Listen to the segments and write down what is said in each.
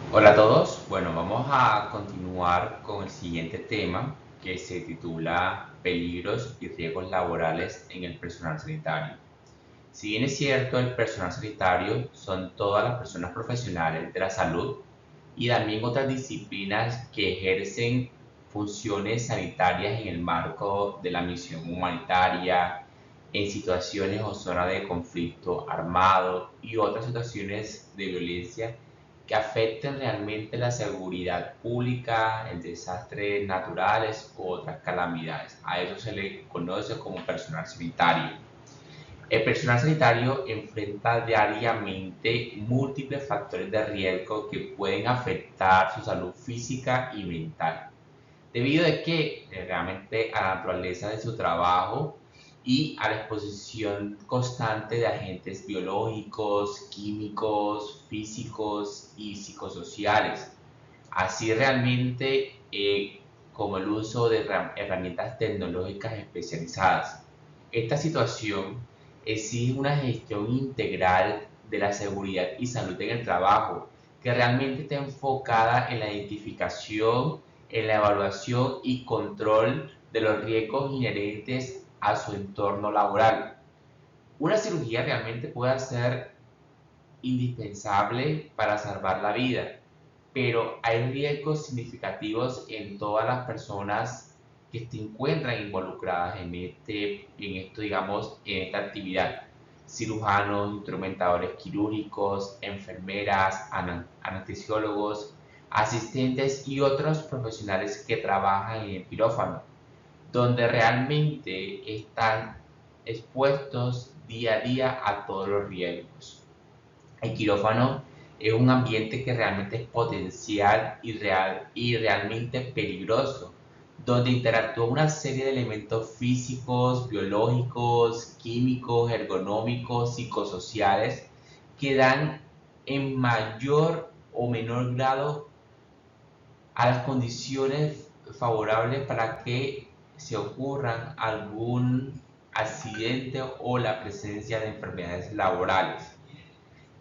Hola a todos. Bueno, vamos a continuar con el siguiente tema que se titula Peligros y riesgos laborales en el personal sanitario. Si bien es cierto, el personal sanitario son todas las personas profesionales de la salud y también otras disciplinas que ejercen funciones sanitarias en el marco de la misión humanitaria, en situaciones o zonas de conflicto armado y otras situaciones de violencia que afecten realmente la seguridad pública, el desastres naturales u otras calamidades. A eso se le conoce como personal sanitario. El personal sanitario enfrenta diariamente múltiples factores de riesgo que pueden afectar su salud física y mental, debido a que realmente a la naturaleza de su trabajo y a la exposición constante de agentes biológicos, químicos, físicos y psicosociales. Así realmente como el uso de herramientas tecnológicas especializadas. Esta situación exige una gestión integral de la seguridad y salud en el trabajo, que realmente está enfocada en la identificación, en la evaluación y control de los riesgos inherentes a su entorno laboral. Una cirugía realmente puede ser indispensable para salvar la vida, pero hay riesgos significativos en todas las personas que se encuentran involucradas en esta actividad. Cirujanos, instrumentadores quirúrgicos, enfermeras, anestesiólogos, asistentes y otros profesionales que trabajan en el quirófano, donde realmente están expuestos día a día a todos los riesgos. El quirófano es un ambiente que realmente es potencial y realmente peligroso, donde interactúa una serie de elementos físicos, biológicos, químicos, ergonómicos, psicosociales, que dan en mayor o menor grado a las condiciones favorables para que se ocurran algún accidente o la presencia de enfermedades laborales.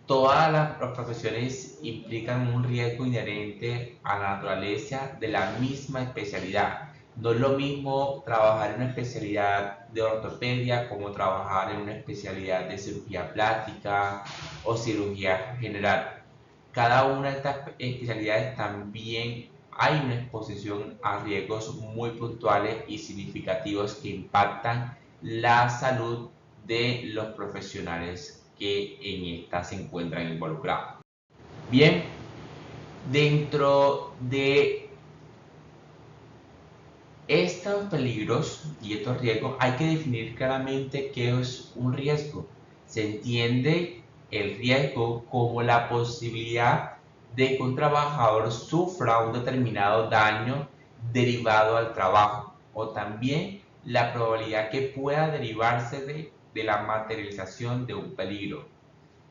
Todas las profesiones implican un riesgo inherente a la naturaleza de la misma especialidad. No es lo mismo trabajar en una especialidad de ortopedia como trabajar en una especialidad de cirugía plástica o cirugía general. Cada una de estas especialidades también hay una exposición a riesgos muy puntuales y significativos que impactan la salud de los profesionales que en esta se encuentran involucrados. Bien, dentro de estos peligros y estos riesgos hay que definir claramente qué es un riesgo. Se entiende el riesgo como la posibilidad de que un trabajador sufra un determinado daño derivado al trabajo, o también la probabilidad que pueda derivarse de la materialización de un peligro.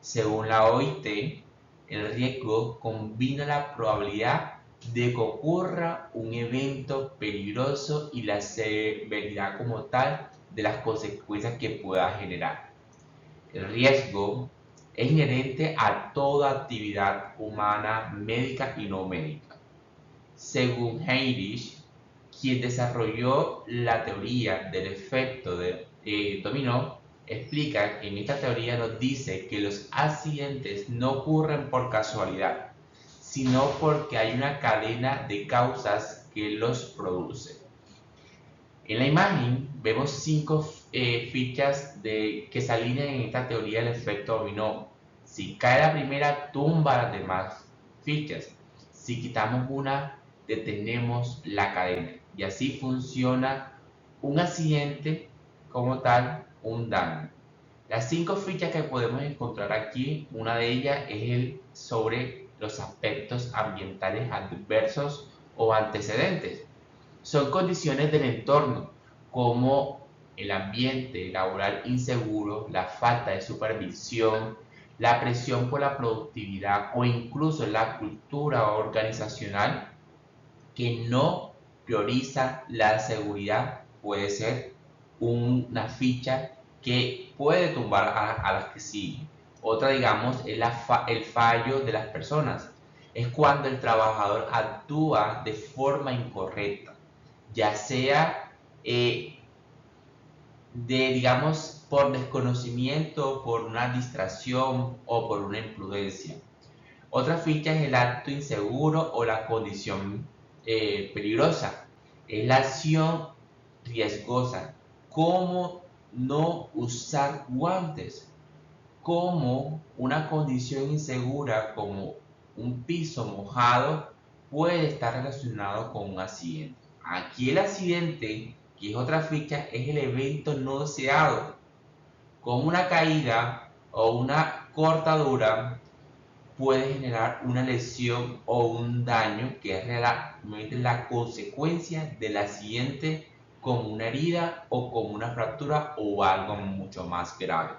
Según la OIT, el riesgo combina la probabilidad de que ocurra un evento peligroso y la severidad como tal de las consecuencias que pueda generar. El riesgo es inherente a toda actividad humana, médica y no médica. Según Heinrich, quien desarrolló la teoría del efecto de dominó, explica que en esta teoría nos dice que los accidentes no ocurren por casualidad, sino porque hay una cadena de causas que los produce. En la imagen vemos cinco fichas que se alinean en esta teoría del efecto dominó. Si cae la primera, tumba las demás fichas. Si quitamos una, detenemos la cadena. Y así funciona un accidente como tal, un daño. Las cinco fichas que podemos encontrar aquí, una de ellas es el sobre los aspectos ambientales adversos o antecedentes. Son condiciones del entorno, como el ambiente laboral inseguro, la falta de supervisión, la presión por la productividad o incluso la cultura organizacional que no prioriza la seguridad. Puede ser una ficha que puede tumbar a las que siguen. Otra, digamos, es el fallo de las personas. es cuando el trabajador actúa de forma incorrecta, ya sea digamos, por desconocimiento, por una distracción o por una imprudencia. Otra ficha es el acto inseguro o la condición peligrosa. Es la acción riesgosa, como no usar guantes, como una condición insegura como un piso mojado puede estar relacionado con un accidente. Aquí el accidente, que es otra ficha, es el evento no deseado, como una caída o una cortadura puede generar una lesión o un daño que es realmente la consecuencia del accidente, como una herida o como una fractura o algo mucho más grave.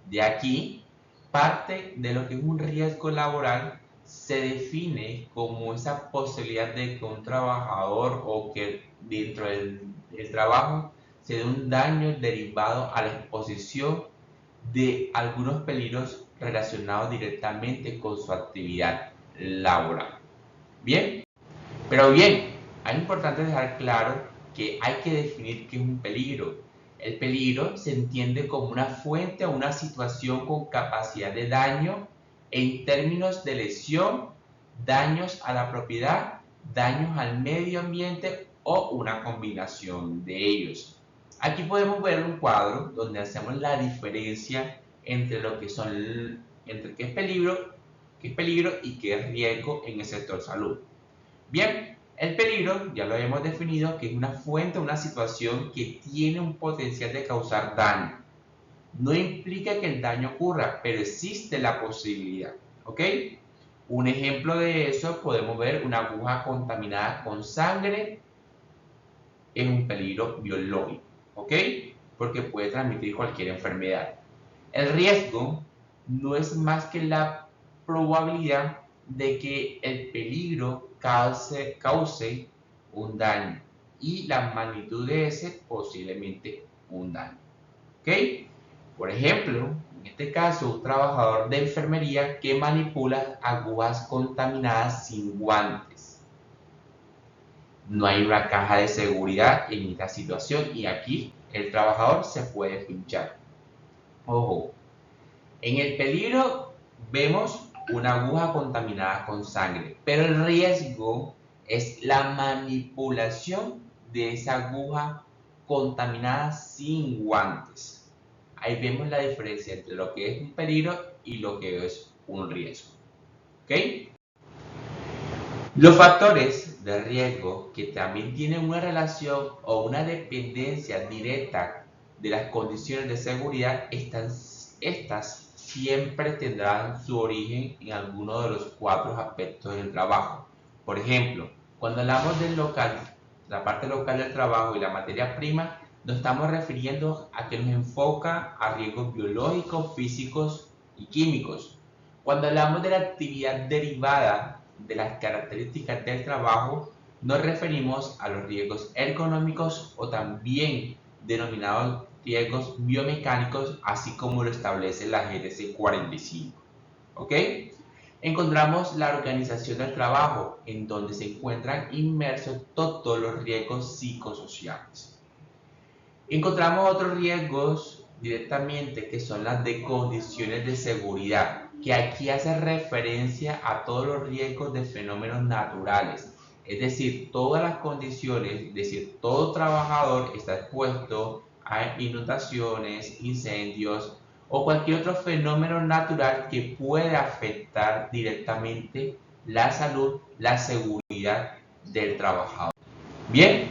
De aquí, parte de lo que es un riesgo laboral se define como esa posibilidad de que un trabajador o que dentro del trabajo se dé un daño derivado a la exposición de algunos peligros relacionados directamente con su actividad laboral. Bien, pero bien, es importante dejar claro que hay que definir qué es un peligro. El peligro se entiende como una fuente o una situación con capacidad de daño en términos de lesión, daños a la propiedad, daños al medio ambiente o una combinación de ellos. Aquí podemos ver un cuadro donde hacemos la diferencia entre lo que son, entre qué es peligro y qué es riesgo en el sector salud. Bien, el peligro ya lo hemos definido que es una fuente, una situación que tiene un potencial de causar daño. No implica que el daño ocurra, pero existe la posibilidad, ¿ok? Un ejemplo de eso podemos ver una aguja contaminada con sangre es un peligro biológico, ¿ok? Porque puede transmitir cualquier enfermedad. El riesgo no es más que la probabilidad de que el peligro cause un daño y la magnitud de ese posiblemente un daño. ¿Ok? Por ejemplo, en este caso, un trabajador de enfermería que manipula agujas contaminadas sin guantes. No hay una caja de seguridad en esta situación y aquí el trabajador se puede pinchar. Ojo, en el peligro vemos una aguja contaminada con sangre, pero el riesgo es la manipulación de esa aguja contaminada sin guantes. Ahí vemos la diferencia entre lo que es un peligro y lo que es un riesgo. ¿Ok? Los factores de riesgo que también tienen una relación o una dependencia directa de las condiciones de seguridad, estas siempre tendrán su origen en alguno de los 4 aspectos del trabajo. Por ejemplo, cuando hablamos del local, la parte local del trabajo y la materia prima, nos estamos refiriendo a que nos enfoca a riesgos biológicos, físicos y químicos. Cuando hablamos de la actividad derivada de las características del trabajo, nos referimos a los riesgos ergonómicos o también denominados riesgos biomecánicos, así como lo establece la GDC 45. ¿Ok? Encontramos la organización del trabajo, en donde se encuentran inmersos todos los riesgos psicosociales. Encontramos otros riesgos directamente que son las de condiciones de seguridad, que aquí hace referencia a todos los riesgos de fenómenos naturales. Es decir, todas las condiciones, es decir, todo trabajador está expuesto a inundaciones, incendios o cualquier otro fenómeno natural que pueda afectar directamente la salud, la seguridad del trabajador. Bien,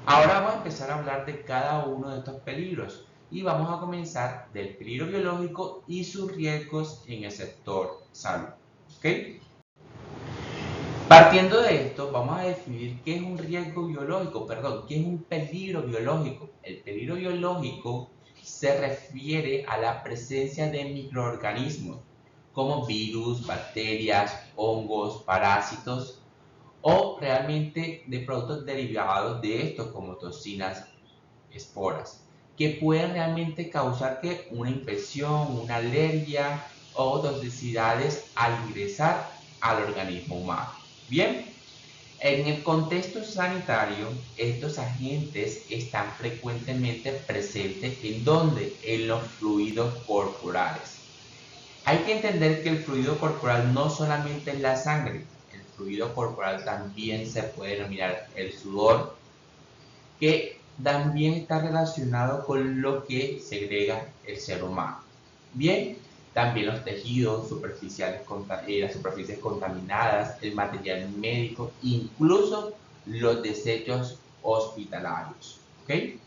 ahora vamos a empezar a hablar de cada uno de estos peligros y vamos a comenzar del peligro biológico y sus riesgos en el sector salud. ¿Okay? Partiendo de esto, vamos a definir qué es un riesgo biológico, perdón, qué es un peligro biológico. El peligro biológico se refiere a la presencia de microorganismos como virus, bacterias, hongos, parásitos o realmente de productos derivados de estos como toxinas, esporas, que pueden realmente causar una infección, una alergia o toxicidades al ingresar al organismo humano. Bien, en el contexto sanitario, estos agentes están frecuentemente presentes en donde, en los fluidos corporales. Hay que entender que el fluido corporal no solamente es la sangre, el fluido corporal también se puede denominar el sudor, que también está relacionado con lo que segrega el ser humano. Bien, también los tejidos superficiales, las superficies contaminadas, el material médico, incluso los desechos hospitalarios. ¿Okay?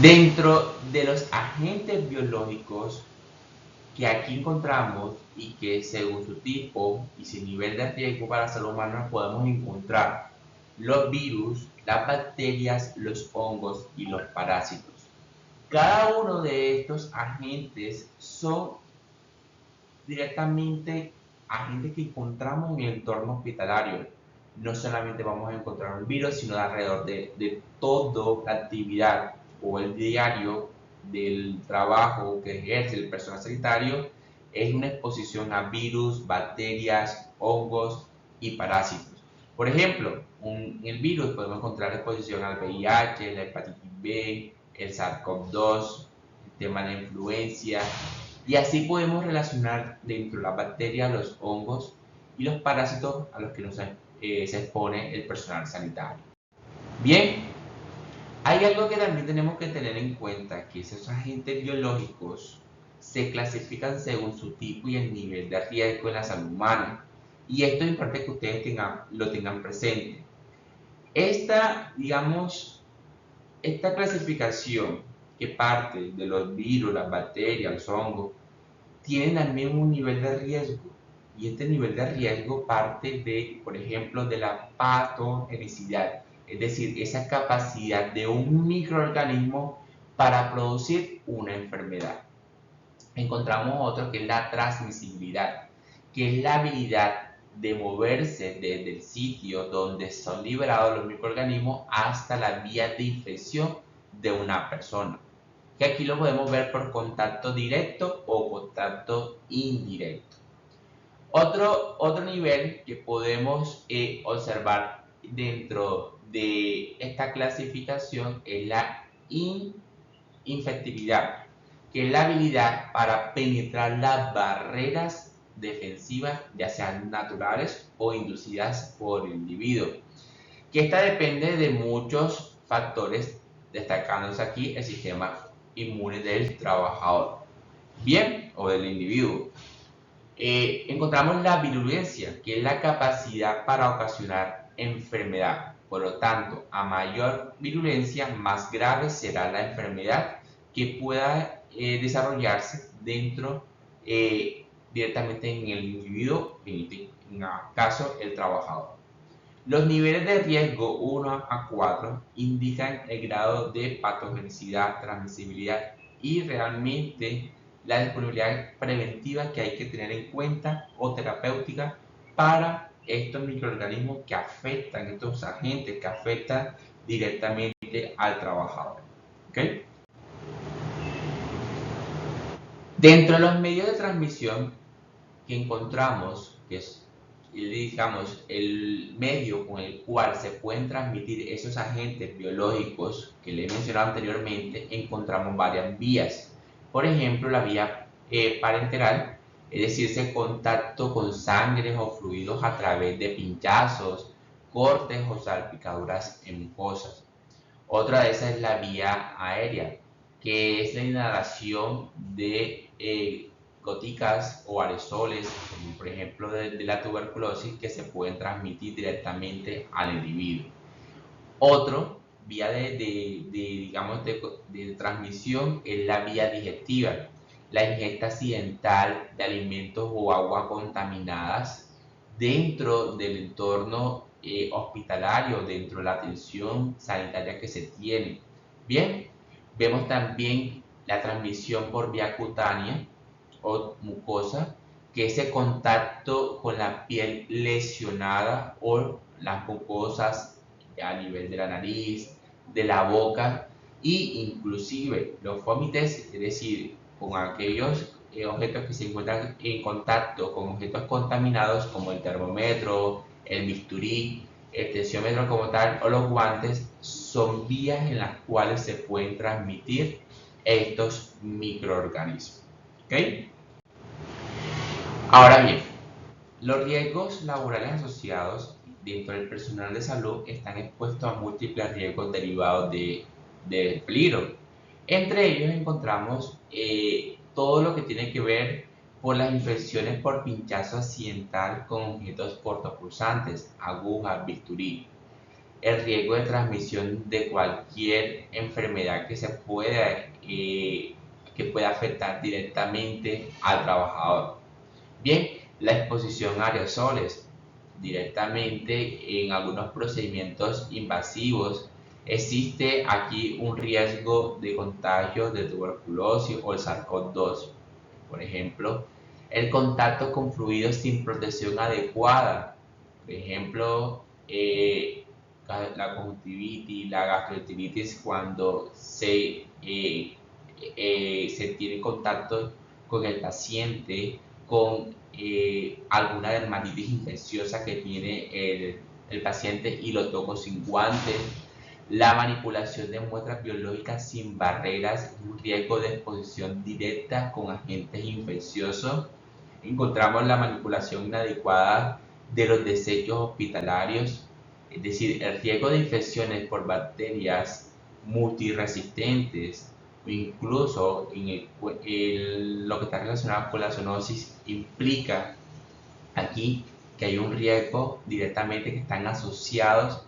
Dentro de los agentes biológicos que aquí encontramos y que según su tipo y su nivel de riesgo para la salud humana podemos encontrar los virus, las bacterias, los hongos y los parásitos. Cada uno de estos agentes son directamente agentes que encontramos en el entorno hospitalario. No solamente vamos a encontrar un virus, sino alrededor de toda la actividad o el diario del trabajo que ejerce el personal sanitario es una exposición a virus, bacterias, hongos y parásitos. Por ejemplo, en el virus podemos encontrar exposición al VIH, la hepatitis B, el SARS-CoV-2, el tema de la influencia, y así podemos relacionar dentro de las bacterias, los hongos y los parásitos a los que se expone el personal sanitario. Bien, hay algo que también tenemos que tener en cuenta, que esos agentes biológicos se clasifican según su tipo y el nivel de riesgo en la salud humana. Y esto es importante que ustedes lo tengan presente. Esta clasificación que parte de los virus, las bacterias, los hongos, tienen también un nivel de riesgo. Y este nivel de riesgo parte de, por ejemplo, de la patogenicidad, es decir, esa capacidad de un microorganismo para producir una enfermedad. Encontramos otro que es la transmisibilidad, que es la habilidad de moverse desde el sitio donde son liberados los microorganismos hasta la vía de infección de una persona, que aquí lo podemos ver por contacto directo o contacto indirecto. Otro nivel que podemos observar dentro de esta clasificación es la infectividad, que es la habilidad para penetrar las barreras defensivas, ya sean naturales o inducidas por el individuo. Que esta depende de muchos factores, destacándose aquí el sistema inmune del trabajador, bien, o del individuo. Encontramos la virulencia, que es la capacidad para ocasionar enfermedad. Por lo tanto, a mayor virulencia, más grave será la enfermedad que pueda desarrollarse dentro directamente en el individuo, en este caso el trabajador. Los niveles de riesgo 1 a 4 indican el grado de patogenicidad, transmisibilidad y realmente la disponibilidad preventiva que hay que tener en cuenta o terapéutica para estos microorganismos que afectan, estos agentes que afectan directamente al trabajador. ¿Okay? Dentro de los medios de transmisión que encontramos, que es digamos, el medio con el cual se pueden transmitir esos agentes biológicos que le he mencionado anteriormente, encontramos varias vías. Por ejemplo, la vía parenteral, es decir, ese contacto con sangre o fluidos a través de pinchazos, cortes o salpicaduras en mucosas. Otra de esas es la vía aérea, que es la inhalación de goticas o aerosoles, como por ejemplo de la tuberculosis, que se pueden transmitir directamente al individuo. Otro vía de transmisión es la vía digestiva, la ingesta accidental de alimentos o agua contaminadas dentro del entorno hospitalario, dentro de la atención sanitaria que se tiene. Bien, vemos también la transmisión por vía cutánea o mucosa, que es el contacto con la piel lesionada o las mucosas a nivel de la nariz, de la boca e inclusive los fomites, es decir, con aquellos objetos que se encuentran en contacto con objetos contaminados como el termómetro, el bisturí, el tensiómetro como tal o los guantes son vías en las cuales se pueden transmitir estos microorganismos. ¿Okay? Ahora bien, los riesgos laborales asociados dentro del personal de salud están expuestos a múltiples riesgos derivados del peligro. Entre ellos encontramos todo lo que tiene que ver por las infecciones por pinchazo accidental con objetos cortopulsantes, agujas, bisturí, el riesgo de transmisión de cualquier enfermedad que pueda afectar directamente al trabajador. Bien, la exposición a aerosoles directamente en algunos procedimientos invasivos. Existe aquí un riesgo de contagio de tuberculosis o el SARS-CoV-2. Por ejemplo, el contacto con fluidos sin protección adecuada. Por ejemplo, la conjuntivitis, la gastroenteritis cuando se tiene contacto con el paciente con alguna dermatitis infecciosa que tiene el paciente y lo toco sin guantes. La manipulación de muestras biológicas sin barreras, un riesgo de exposición directa con agentes infecciosos. Encontramos la manipulación inadecuada de los desechos hospitalarios, es decir, el riesgo de infecciones por bacterias multiresistentes o incluso lo que está relacionado con la zoonosis implica aquí que hay un riesgo directamente que están asociados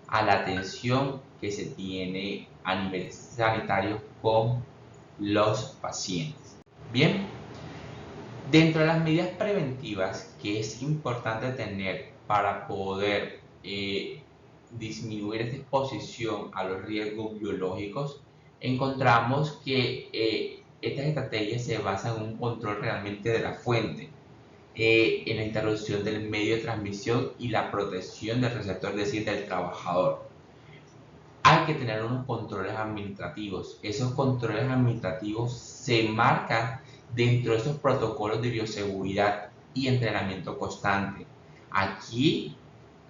a la atención que se tiene a nivel sanitario con los pacientes. Bien, dentro de las medidas preventivas que es importante tener para poder disminuir esta exposición a los riesgos biológicos, encontramos que estas estrategias se basan en un control realmente de la fuente, en la interrupción del medio de transmisión y la protección del receptor, es decir, del trabajador. Hay que tener unos controles administrativos. Esos controles administrativos se marcan dentro de esos protocolos de bioseguridad y entrenamiento constante. Aquí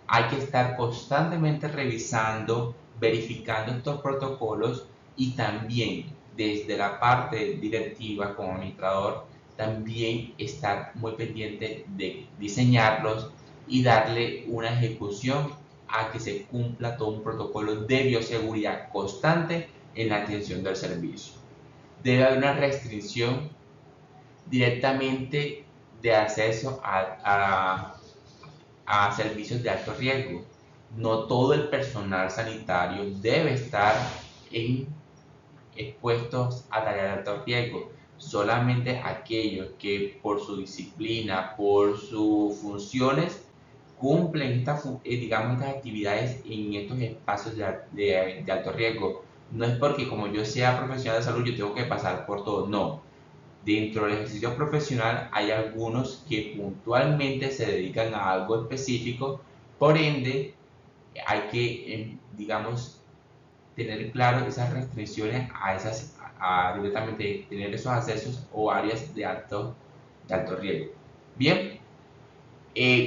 hay que estar constantemente revisando, verificando estos protocolos y también desde la parte directiva como administrador también estar muy pendiente de diseñarlos y darle una ejecución a que se cumpla todo un protocolo de bioseguridad constante en la atención del servicio. Debe haber una restricción directamente de acceso a servicios de alto riesgo. No todo el personal sanitario debe estar expuestos a tareas de alto riesgo. Solamente aquellos que por su disciplina, por sus funciones, cumplen estas actividades en estos espacios de alto riesgo. No es porque como yo sea profesional de salud yo tengo que pasar por todo, no. Dentro del ejercicio profesional hay algunos que puntualmente se dedican a algo específico, por ende hay que, tener claro esas restricciones directamente tener esos accesos o áreas de alto riesgo. Bien,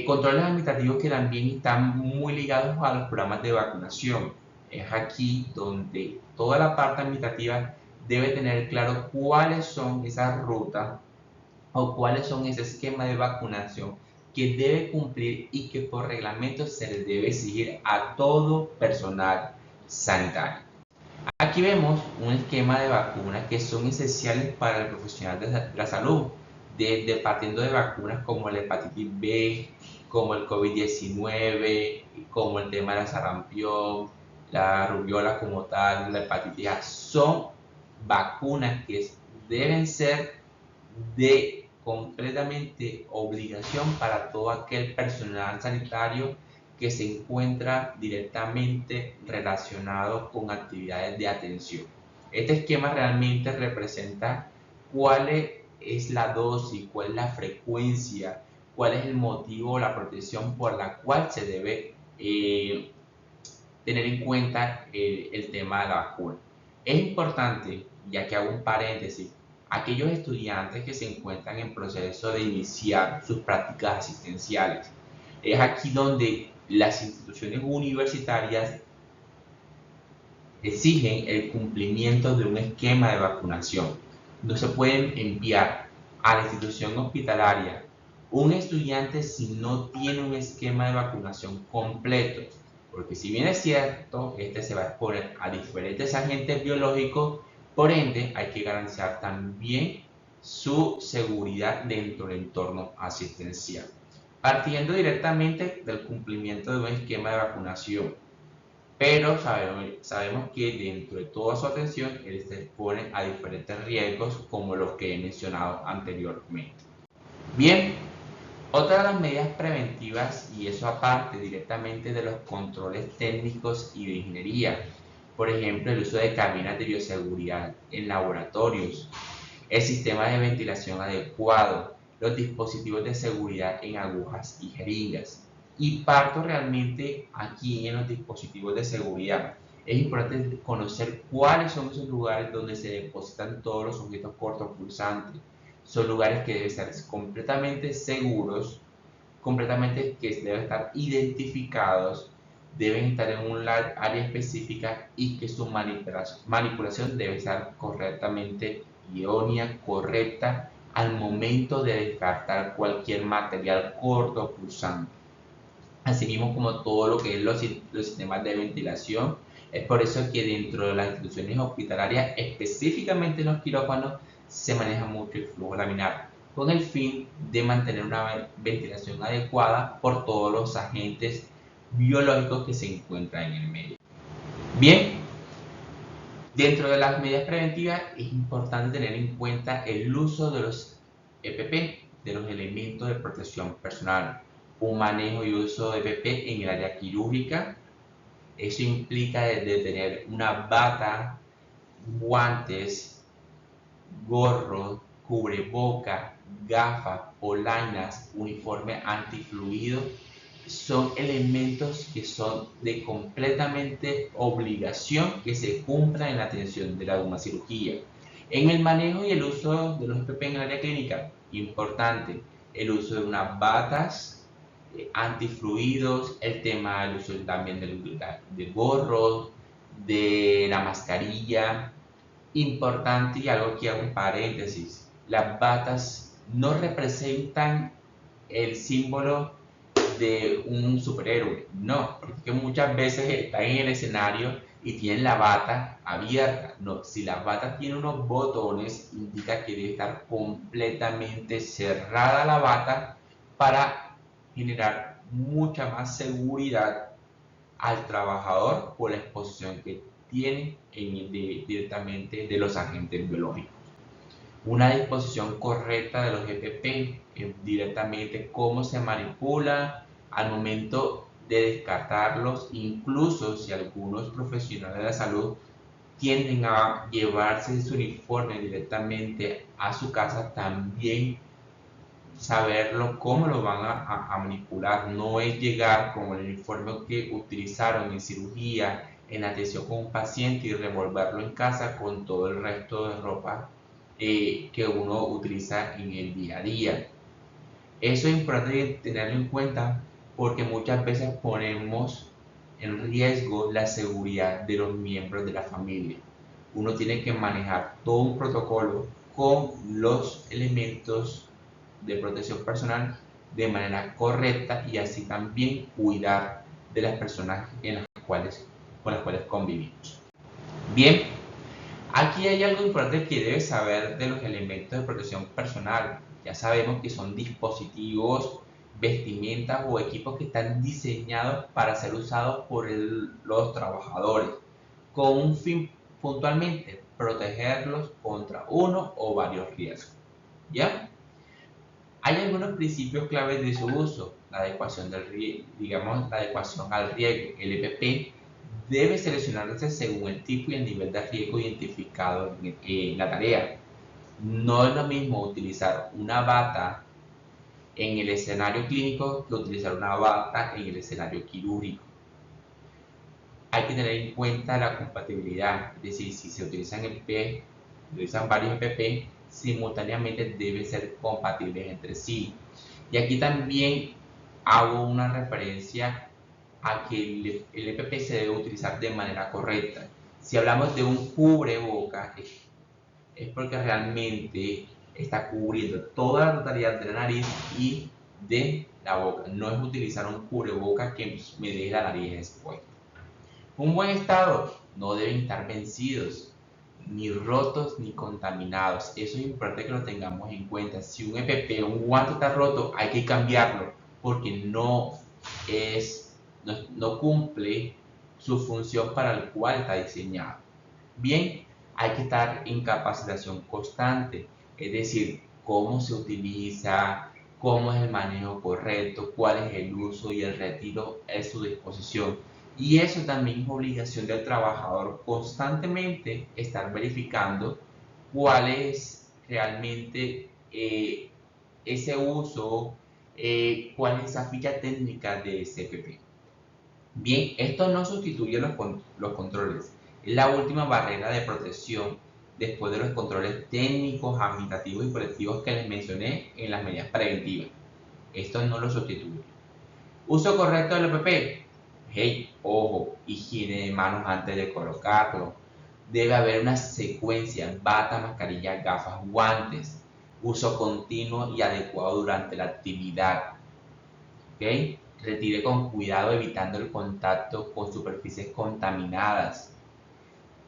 controles administrativos que también están muy ligados a los programas de vacunación. Es aquí donde toda la parte administrativa debe tener claro cuáles son esas rutas o cuáles son ese esquema de vacunación que debe cumplir y que por reglamento se les debe exigir a todo personal sanitario. Aquí vemos un esquema de vacunas que son esenciales para el profesional de la salud, desde partiendo de vacunas como la hepatitis B, como el COVID-19, como el tema de la sarampión, la rubiola como tal, la hepatitis A, son vacunas que deben ser de completamente obligación para todo aquel personal sanitario que se encuentra directamente relacionado con actividades de atención. Este esquema realmente representa cuál es la dosis, cuál es la frecuencia, cuál es el motivo o la protección por la cual se debe tener en cuenta el tema de la vacuna. Es importante, ya que hago un paréntesis, aquellos estudiantes que se encuentran en proceso de iniciar sus prácticas asistenciales. Es aquí donde las instituciones universitarias exigen el cumplimiento de un esquema de vacunación. No se pueden enviar a la institución hospitalaria un estudiante si no tiene un esquema de vacunación completo, porque si bien es cierto, este se va a exponer a diferentes agentes biológicos, por ende hay que garantizar también su seguridad dentro del entorno asistencial. Partiendo directamente del cumplimiento de un esquema de vacunación, pero sabemos que dentro de toda su atención él se expone a diferentes riesgos como los que he mencionado anteriormente. Bien, otra de las medidas preventivas, y eso aparte directamente de los controles técnicos y de ingeniería, por ejemplo el uso de cabinas de bioseguridad en laboratorios, el sistema de ventilación adecuado, los dispositivos de seguridad en agujas y jeringas. Y parto realmente aquí en los dispositivos de seguridad. Es importante conocer cuáles son esos lugares donde se depositan todos los objetos cortopulsantes. Son lugares que deben estar completamente seguros, completamente que deben estar identificados, deben estar en un área específica y que su manipulación debe estar correctamente idónea, correcta al momento de descartar cualquier material cortopulsante. Asimismo como todo lo que es los sistemas de ventilación. Es por eso que dentro de las instituciones hospitalarias, específicamente en los quirófanos, se maneja mucho el flujo laminar, con el fin de mantener una ventilación adecuada por todos los agentes biológicos que se encuentran en el medio. Bien, dentro de las medidas preventivas es importante tener en cuenta el uso de los EPP, de los elementos de protección personal, un manejo y uso de EPP en el área quirúrgica. Eso implica de tener una bata, guantes, gorro, cubreboca, gafas, polainas, uniforme antifluido. Son elementos que son de completamente obligación que se cumplan en la atención de la cirugía. En el manejo y el uso de los EPP en el área clínica, importante, el uso de unas batas antifluidos, el tema del uso también del gorro, de la mascarilla. Importante, y algo que hago un paréntesis, las batas no representan el símbolo de un superhéroe, no, porque muchas veces están en el escenario y tienen la bata abierta. No, si la bata tiene unos botones, indica que debe estar completamente cerrada la bata para generar mucha más seguridad al trabajador por la exposición que tiene directamente de los agentes biológicos. Una disposición correcta de los EPP, directamente cómo se manipula al momento de descartarlos, incluso si algunos profesionales de la salud tienden a llevarse su uniforme directamente a su casa, también saberlo cómo lo van a manipular. No es llegar con el uniforme que utilizaron en cirugía, en atención con un paciente y revolverlo en casa con todo el resto de ropa que uno utiliza en el día a día. Eso es importante tenerlo en cuenta porque muchas veces ponemos en riesgo la seguridad de los miembros de la familia. Uno tiene que manejar todo un protocolo con los elementos de protección personal de manera correcta y así también cuidar de las personas con las cuales convivimos. Bien, aquí hay algo importante que debes saber de los elementos de protección personal. Ya sabemos que son dispositivos, vestimentas o equipos que están diseñados para ser usados por los trabajadores con un fin puntualmente, protegerlos contra uno o varios riesgos. ¿Ya? Hay algunos principios claves de su uso. La adecuación la adecuación al riesgo. El EPP debe seleccionarse según el tipo y el nivel de riesgo identificado en la tarea. No es lo mismo utilizar una bata en el escenario clínico que utilizar una bata en el escenario quirúrgico. Hay que tener en cuenta la compatibilidad, es decir, si se utilizan varios EPP, simultáneamente deben ser compatibles entre sí. Y aquí también hago una referencia a que el EPP se debe utilizar de manera correcta. Si hablamos de un cubreboca, es porque realmente está cubriendo toda la totalidad de la nariz y de la boca. No es utilizar un cubreboca que me deje la nariz expuesta. Un buen estado, no deben estar vencidos, ni rotos ni contaminados. Eso es importante que lo tengamos en cuenta. Si un EPP, un guante está roto, hay que cambiarlo porque no cumple su función para el cual está diseñado. Bien, hay que estar en capacitación constante, es decir, cómo se utiliza, cómo es el manejo correcto, cuál es el uso y el retiro a su disposición. Y eso también es obligación del trabajador constantemente estar verificando cuál es realmente ese uso, cuál es esa ficha técnica de CPP. Bien, esto no sustituye los controles. Es la última barrera de protección después de los controles técnicos, administrativos y colectivos que les mencioné en las medidas preventivas. Esto no lo sustituye. Uso correcto del EPP. Hey, ojo, higiene de manos antes de colocarlo. Debe haber una secuencia: bata, mascarilla, gafas, guantes. Uso continuo y adecuado durante la actividad. ¿Okay? Retire con cuidado evitando el contacto con superficies contaminadas.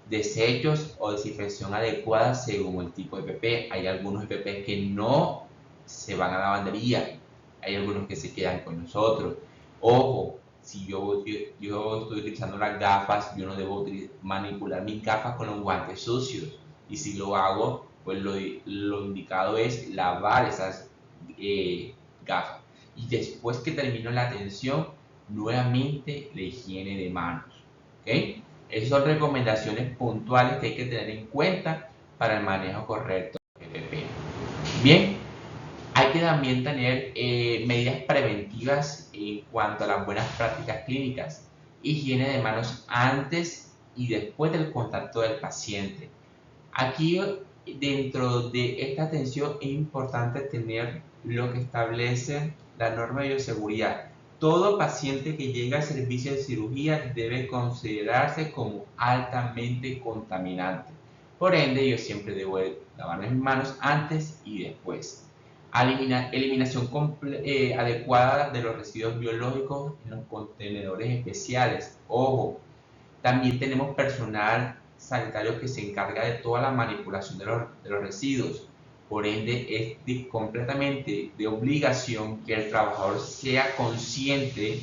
Desechos o desinfección adecuada según el tipo de EPP. Hay algunos EPP que no se van a la lavandería, hay algunos que se quedan con nosotros. Ojo, si yo estoy utilizando las gafas, yo no debo manipular mis gafas con los guantes sucios, y si lo hago, pues lo indicado es lavar esas gafas. Y después que termino la atención, nuevamente la higiene de manos. ¿Okay? Esas son recomendaciones puntuales que hay que tener en cuenta para el manejo correcto del EPP. Bien, hay que también tener medidas preventivas en cuanto a las buenas prácticas clínicas. Higiene de manos antes y después del contacto del paciente. Aquí, dentro de esta atención, es importante tener lo que establece la norma de bioseguridad. Todo paciente que llega al servicio de cirugía debe considerarse como altamente contaminante. Por ende, yo siempre debo lavarme mis manos antes y después. Eliminación adecuada de los residuos biológicos en los contenedores especiales. Ojo, también tenemos personal sanitario que se encarga de toda la manipulación de los residuos. Por ende, es completamente de obligación que el trabajador sea consciente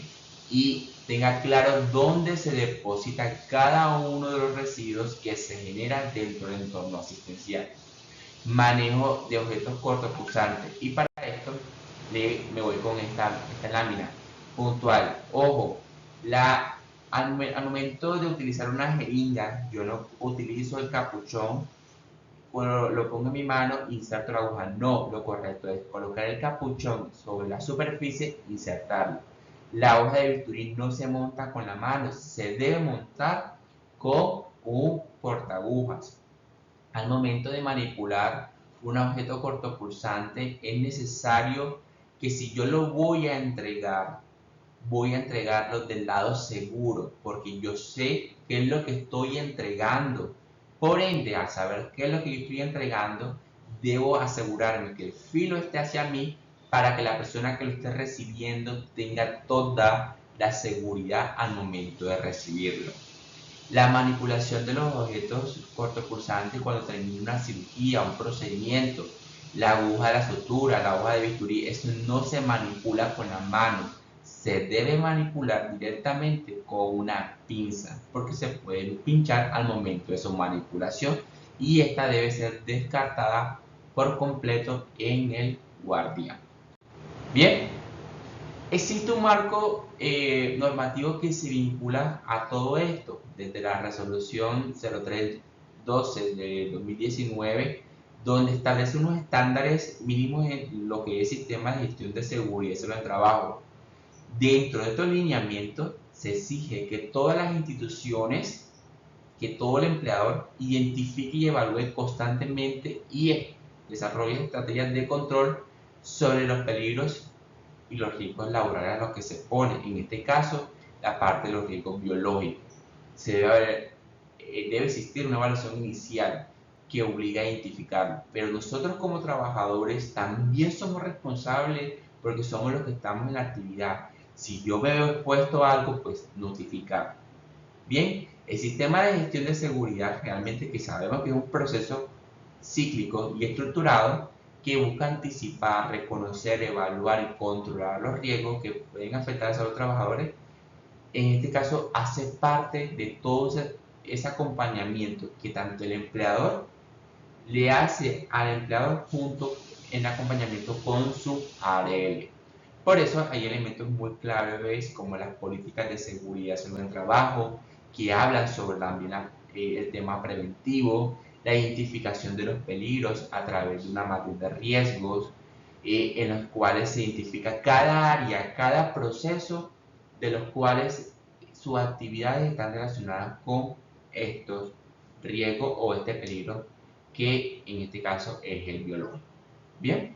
y tenga claro dónde se deposita cada uno de los residuos que se generan dentro del entorno asistencial. Manejo de objetos cortopulsantes. Y para esto me voy con esta lámina puntual. Ojo, al momento de utilizar una jeringa, yo no utilizo el capuchón, lo pongo en mi mano, inserto la aguja. No, lo correcto es colocar el capuchón sobre la superficie, insertarlo. La hoja de bisturí no se monta con la mano, se debe montar con un portaagujas. Al momento de manipular un objeto cortopulsante, es necesario que si yo lo voy a entregarlo del lado seguro, porque yo sé qué es lo que estoy entregando. Por ende, al saber qué es lo que yo estoy entregando, debo asegurarme que el filo esté hacia mí para que la persona que lo esté recibiendo tenga toda la seguridad al momento de recibirlo. La manipulación de los objetos cortopulsantes cuando termina una cirugía, un procedimiento, la aguja de la sutura, la hoja de bisturí, eso no se manipula con la mano. Se debe manipular directamente con una pinza, porque se puede pinchar al momento de su manipulación, y esta debe ser descartada por completo en el guardián. Bien, existe un marco normativo que se vincula a todo esto, desde la resolución 0312 de 2019, donde establece unos estándares mínimos en lo que es sistema de gestión de seguridad y salud del trabajo. Dentro de estos lineamientos se exige que todas las instituciones, que todo el empleador identifique y evalúe constantemente y desarrollen estrategias de control sobre los peligros y los riesgos laborales a los que se exponen. En este caso, la parte de los riesgos biológicos. Debe existir una evaluación inicial que obliga a identificarlo. Pero nosotros como trabajadores también somos responsables porque somos los que estamos en la actividad. Si yo me veo expuesto a algo, pues notificar. Bien, el sistema de gestión de seguridad realmente, que sabemos que es un proceso cíclico y estructurado que busca anticipar, reconocer, evaluar y controlar los riesgos que pueden afectar a los trabajadores. En este caso hace parte de todo ese acompañamiento que tanto el empleador le hace al empleado junto en acompañamiento con su ARL. Por eso hay elementos muy claves como las políticas de seguridad sobre el trabajo, que hablan sobre también el tema preventivo, la identificación de los peligros a través de una matriz de riesgos, en los cuales se identifica cada área, cada proceso de los cuales sus actividades están relacionadas con estos riesgos o este peligro que en este caso es el biológico. Bien,